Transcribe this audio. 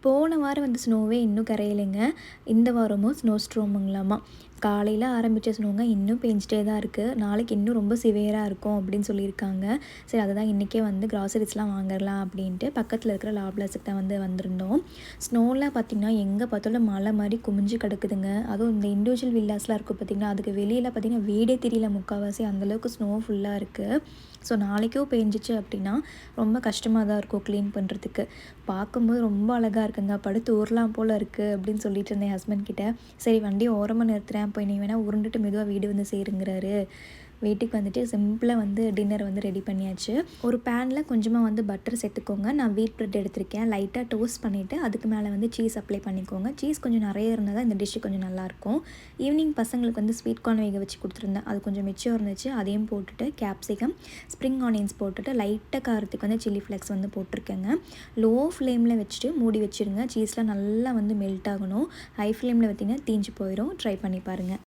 போன வாரம் வந்து ஸ்னோவே இன்னும் கரையலைங்க. இந்த வாரமும் ஸ்னோ ஸ்ட்ரோமுங்களாமா. காலையில ஆரம்பிச்ச ஸ்னோங்க இன்னும் பேஞ்சிட்டே தான் இருக்கு. நாளைக்கு இன்னும் ரொம்ப சிவியரா இருக்கும் அப்படின்னு சொல்லியிருக்காங்க. சரி அதுதான் இன்றைக்கே வந்து கிராசரிஸ்லாம் வாங்கிடலாம் அப்படின்ட்டு பக்கத்தில் இருக்கிற லாப்லாஸுக்கு தான் வந்து வந்திருந்தோம். ஸ்னோலாம் பார்த்திங்கன்னா எங்கே பார்த்தாலும் மலை மாதிரி குமிஞ்சு கிடக்குதுங்க. அதுவும் இந்த இண்டிவிஜுவல் வில்லாஸ்லாம் இருக்கும் பார்த்திங்கன்னா, அதுக்கு வெளியில் பார்த்திங்கன்னா வீடே தெரியல முக்கால்வாசி அந்தளவுக்கு ஸ்னோ ஃபுல்லாக இருக்குது. ஸோ நாளைக்கும் பேஞ்சிச்சு அப்படின்னா ரொம்ப கஷ்டமாக தான் இருக்கும் க்ளீன் பண்ணுறதுக்கு. பார்க்கும்போது ரொம்ப அழகாக இருக்குங்க, படுத்து ஊறலாம் போல் இருக்குது அப்படின்னு சொல்லிட்டு இருந்தேன் என் ஹஸ்பண்ட் கிட்ட. சரி வண்டியை ஓரமாக நிறுத்துறேன், போய் நீ வேணால் உருண்டுட்டு மெதுவாக வீடு வந்து சேருங்கிறாரு. வீட்டுக்கு வந்துட்டு சிம்பிளாக வந்து டின்னர் வந்து ரெடி பண்ணியாச்சு. ஒரு பேனில் கொஞ்சமாக வந்து பட்டர் சேர்த்துக்கோங்க. நான் வீட் ப்ரெட் எடுத்திருக்கேன். லைட்டாக டோஸ்ட் பண்ணிவிட்டு அதுக்கு மேலே வந்து சீஸ் அப்ளை பண்ணிக்கோங்க. சீஸ் கொஞ்சம் நிறைய இருந்தால் தான் இந்த டிஷ்ஷு கொஞ்சம் நல்லாயிருக்கும். ஈவினிங் பசங்களுக்கு வந்து ஸ்வீட் கார்ன் வேக வச்சு கொடுத்துருந்தேன். அது கொஞ்சம் மிச்சம் இருந்துச்சு, அதையும் போட்டுட்டு கேப்சிகம், ஸ்ப்ரிங் ஆனியன்ஸ் போட்டுட்டு லைட்டாக காரத்துக்கு வந்து சில்லி ஃப்ளேக்ஸ் வந்து போட்டிருக்கேங்க. லோ ஃப்ளேமில் வச்சுட்டு மூடி வச்சுருங்க. சீஸ்லாம் நல்லா வந்து மெல்ட் ஆகணும். ஹை ஃப்ளேமில் வைத்திங்கன்னா தீஞ்சு போயிடும். ட்ரை பண்ணி பாருங்கள்.